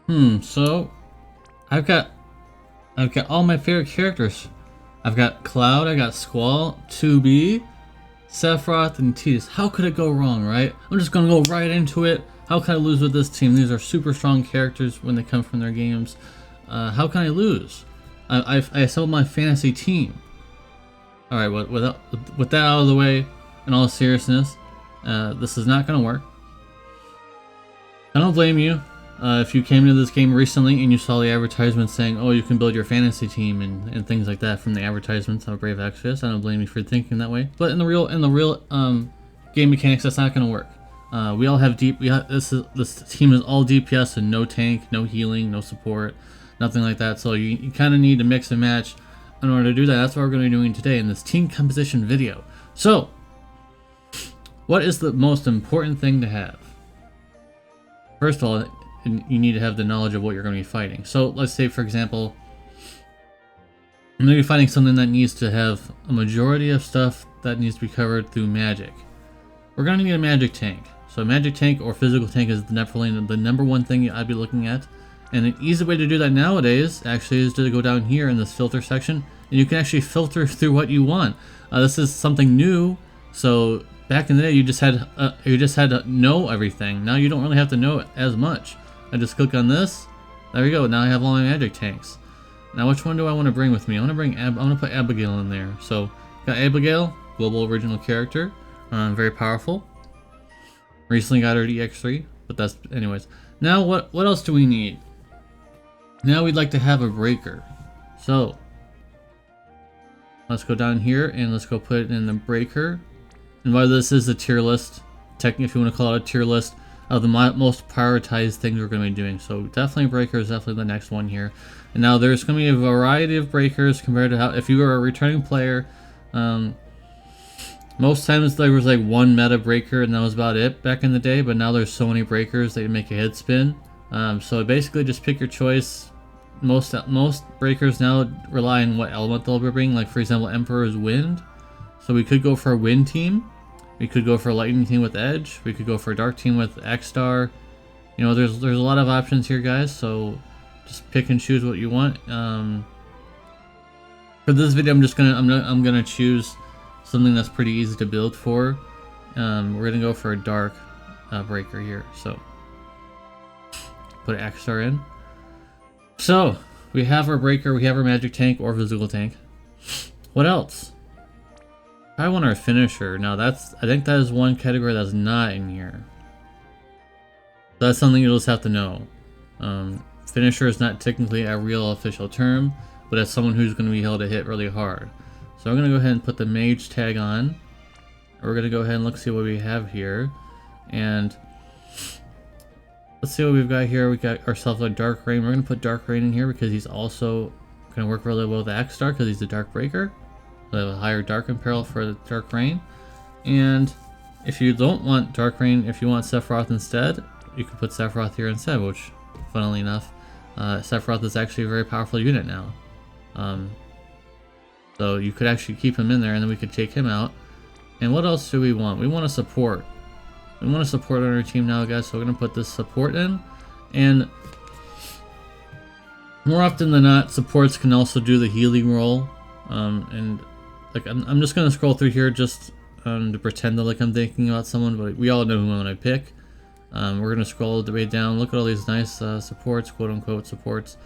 So I've got all my favorite characters. I've got Cloud, I got Squall, 2B, Sephiroth, and Tidus. How could it go wrong, right? I'm just gonna go right into it. How can I lose with this team? These are super strong characters when they come from their games. How can I lose? I assembled my fantasy team. All right, with that out of the way, in all seriousness, this is not gonna work. I don't blame you. If you came to this game recently and you saw the advertisements saying, "Oh, you can build your fantasy team" and things like that from the advertisements on Brave Exodus, I don't blame you for thinking that way. But in the real game mechanics, that's not going to work. We all have this team is all DPS and no tank, no healing, no support, nothing like that. So you kind of need to mix and match in order to do that. That's what we're going to be doing today in this team composition video. So, what is the most important thing to have? First of all, you need to have the knowledge of what you're going to be fighting. So let's say, for example, I'm going to be fighting something that needs to have a majority of stuff that needs to be covered through magic. We're going to need a magic tank. So a magic tank or physical tank is definitely the number one thing I'd be looking at. And an easy way to do that nowadays actually is to go down here in this filter section, and you can actually filter through what you want. This is something new. So back in the day, you just had to know everything. Now you don't really have to know it as much. I just click on this. There we go. Now I have all my magic tanks. Now which one do I want to bring with me? I want to put Abigail in there. So got Abigail, global original character, very powerful. Recently got her to EX3, but that's anyways. Now what else do we need? Now we'd like to have a breaker. So let's go down here and let's go put it in the breaker. And while this is a tier list, technically if you want to call it a tier list, of the most prioritized things we're going to be doing. So definitely breaker is definitely the next one here. And now there's going to be a variety of breakers compared to how, if you were a returning player, most times there was like one meta breaker and that was about it back in the day, but now there's so many breakers that you make a head spin. So basically just pick your choice. Most breakers now rely on what element they'll be bringing. Like for example, Emperor's Wind. So we could go for a wind team. We could go for a lightning team with Edge. We could go for a dark team with X-Star. You know, there's a lot of options here, guys. So just pick and choose what you want. For this video, I'm gonna choose something that's pretty easy to build for. We're gonna go for a dark breaker here. So put X-Star in. So we have our breaker. We have our magic tank or physical tank. What else? I want our finisher. Now I think that is one category that's not in here. That's something you'll just have to know. Finisher is not technically a real official term, but it's someone who's going to be able to hit really hard. So I'm going to go ahead and put the mage tag on. We're going to go ahead and see what we have here. And let's see what we've got here. We got ourselves a Dark Rain. We're going to put Dark Rain in here because he's also going to work really well with X-Star because he's a Dark Breaker. We have a higher Dark Imperil for the Dark Rain. And if you don't want Dark Rain, if you want Sephiroth instead, you can put Sephiroth here instead, which, funnily enough, Sephiroth is actually a very powerful unit now. So you could actually keep him in there and then we could take him out. And what else do we want? We want a support. We want a support on our team now, guys, so we're going to put this support in. And more often than not, supports can also do the healing role. And like I'm just gonna scroll through here just to pretend that like I'm thinking about someone, but we all know who I'm gonna pick. We're gonna scroll the way down. Look at all these nice supports, quote unquote supports.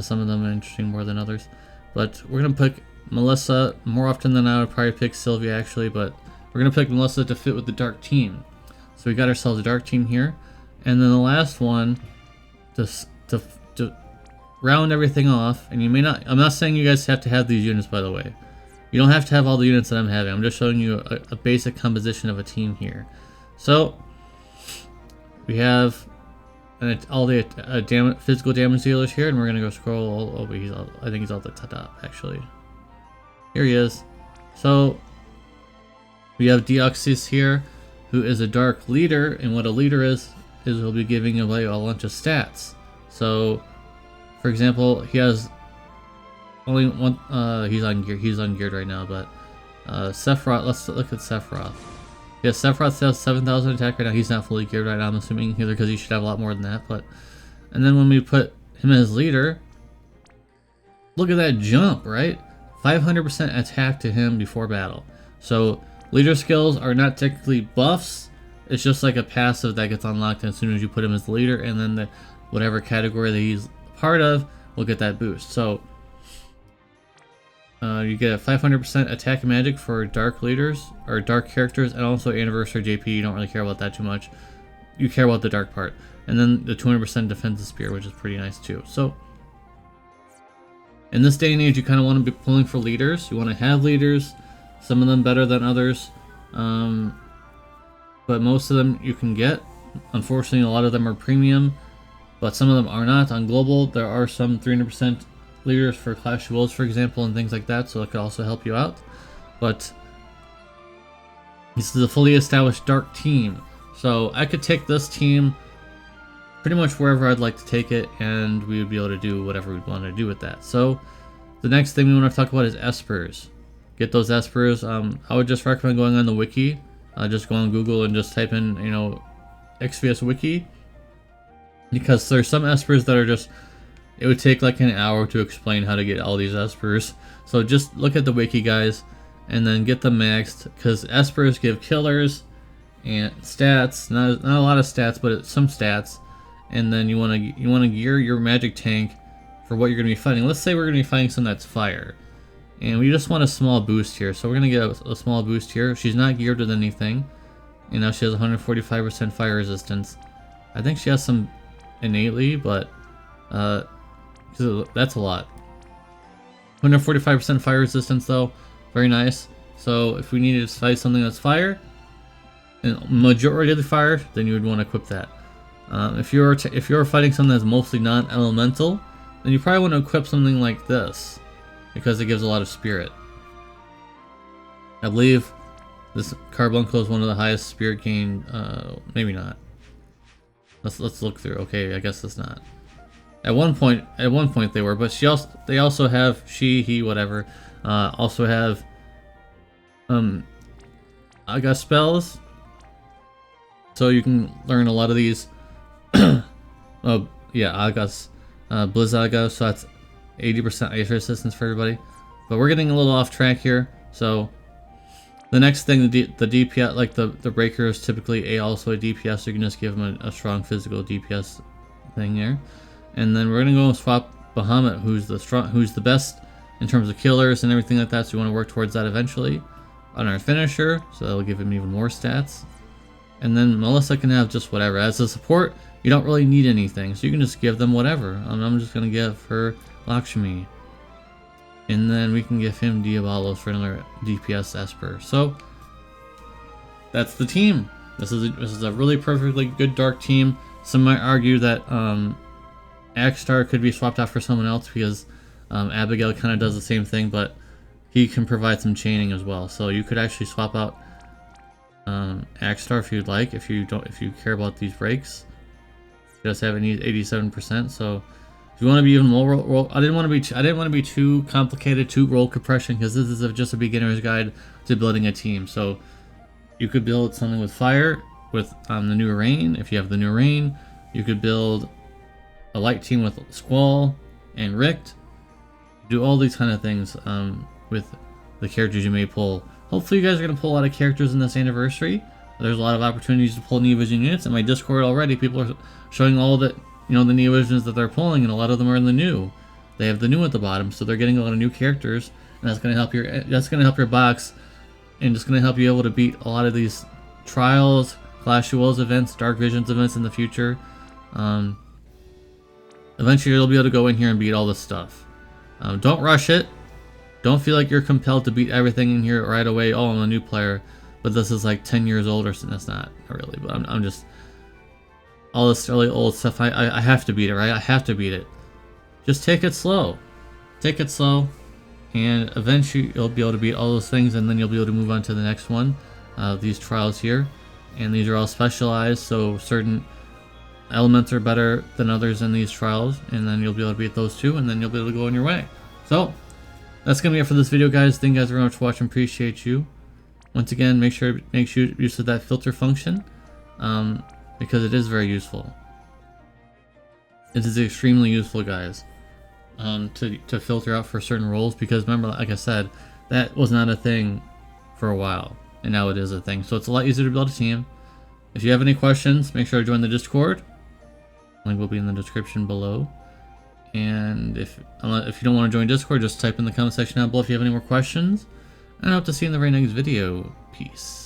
Some of them are interesting more than others, but we're gonna pick Melissa. More often than not, I would probably pick Sylvia actually, but we're gonna pick Melissa to fit with the dark team. So we got ourselves a dark team here, and then the last one to round everything off. And you may not, I'm not saying you guys have to have these units, by the way. You don't have to have all the units that I'm having. I'm just showing you a basic composition of a team here. So we have all the physical damage dealers here, and we're gonna go scroll all over. I think he's all the top actually. Here he is. So we have Deoxys here, who is a dark leader, and what a leader is he'll be giving away a bunch of stats. So for example, he has only one, he's ungeared right now, but Sephiroth, let's look at Sephiroth. Yes, Sephiroth has 7,000 attack right now. He's not fully geared right now, I'm assuming, either because he should have a lot more than that, but And then when we put him as leader, look at that jump, right? 500% attack to him before battle. So leader skills are not technically buffs. It's just like a passive that gets unlocked as soon as you put him as the leader, and then whatever category that he's part of will get that boost. So you get a 500% attack magic for dark leaders or dark characters, and also anniversary JP. You don't really care about that too much. You care about the dark part, and then the 200% defensive spear, which is pretty nice too. So in this day and age, you kind of want to be pulling for leaders. You want to have leaders, some of them better than others, but most of them you can get. Unfortunately, a lot of them are premium, but some of them are not. On global, there are some 300% leaders for Clash of Wills, for example, and things like that, so it could also help you out. But this is a fully established dark team, so I could take this team pretty much wherever I'd like to take it, and we would be able to do whatever we'd want to do with that. So the next thing we want to talk about is espers. Get those espers. I would just recommend going on the wiki. Just go on Google and just type in, you know, XVS wiki, because there's some espers that are just, it would take like an hour to explain how to get all these espers. So just look at the wiki, guys, and then get them maxed, because espers give killers and stats. Not a lot of stats, but some stats. And then you want to gear your magic tank for what you're going to be fighting. Let's say we're going to be fighting something that's fire, and we just want a small boost here. So we're going to get a small boost here. She's not geared with anything. You know, she has 145% fire resistance. I think she has some innately, but that's a lot. 145% fire resistance though, very nice. So if we needed to fight something that's fire, and majority of the fire, then you would want to equip that. If you're fighting something that's mostly non-elemental, then you probably want to equip something like this, because it gives a lot of spirit. I believe this Carbuncle is one of the highest spirit gain. Maybe not. Let's look through. Okay, I guess it's not. At one point they were, but they also have he, whatever. Also have I got spells, so you can learn a lot of these. Oh yeah, Agas, Blizzaga, so that's 80% ice resistance for everybody. But we're getting a little off track here. So the next thing, the DPS, like the breaker is typically also a DPS, so you can just give them a strong physical DPS thing there. And then we're gonna go and swap Bahamut, who's the best in terms of killers and everything like that. So we want to work towards that eventually on our finisher, so that'll give him even more stats. And then Melissa can have just whatever. As a support, you don't really need anything, so you can just give them whatever. I'm just gonna give her Lakshmi, and then we can give him Diabolos for another DPS Esper. So that's the team. This is a really perfectly good dark team. Some might argue that Axstar could be swapped out for someone else, because Abigail kind of does the same thing, but he can provide some chaining as well. So you could actually swap out Axstar if you'd like, if you care about these breaks. He does have an 87%. So if you want to be even more roll, I didn't want to be too complicated, too role compression, because this is just a beginner's guide to building a team. So you could build something with fire with the new rain. If you have the new rain, you could build a light team with Squall and Richt. Do all these kind of things with the characters you may pull. Hopefully you guys are going to pull a lot of characters in this anniversary. There's a lot of opportunities to pull Neovision units. In my Discord already, people are showing all the Neovisions that they're pulling, and a lot of them are in the new. They have the new at the bottom, so they're getting a lot of new characters, and that's going to help your box, and just going to help you able to beat a lot of these trials, Clash of Wills events, Dark Visions events in the future. Eventually you'll be able to go in here and beat all this stuff. Don't rush it. Don't feel like you're compelled to beat everything in here right away. Oh, I'm a new player, but this is like 10 years old or something. That's not really, but I'm just, all this really old stuff, I have to beat it, right? I have to beat it. Just take it slow. Take it slow, and eventually you'll be able to beat all those things, and then you'll be able to move on to the next one. These trials here, and these are all specialized, so certain elements are better than others in these trials, and then you'll be able to beat those two, and then you'll be able to go on your way. So that's gonna be it for this video, guys. Thank you guys very much for watching. Appreciate you. Once again, make sure use of that filter function, because it is very useful. It is extremely useful, guys, to filter out for certain roles, because remember, like I said, that was not a thing for a while, and now it is a thing. So it's a lot easier to build a team. If you have any questions, make sure to join the Discord. Link will be in the description below. And if you don't want to join Discord, just type in the comment section down below if you have any more questions. And I hope to see you in the very next video. Peace.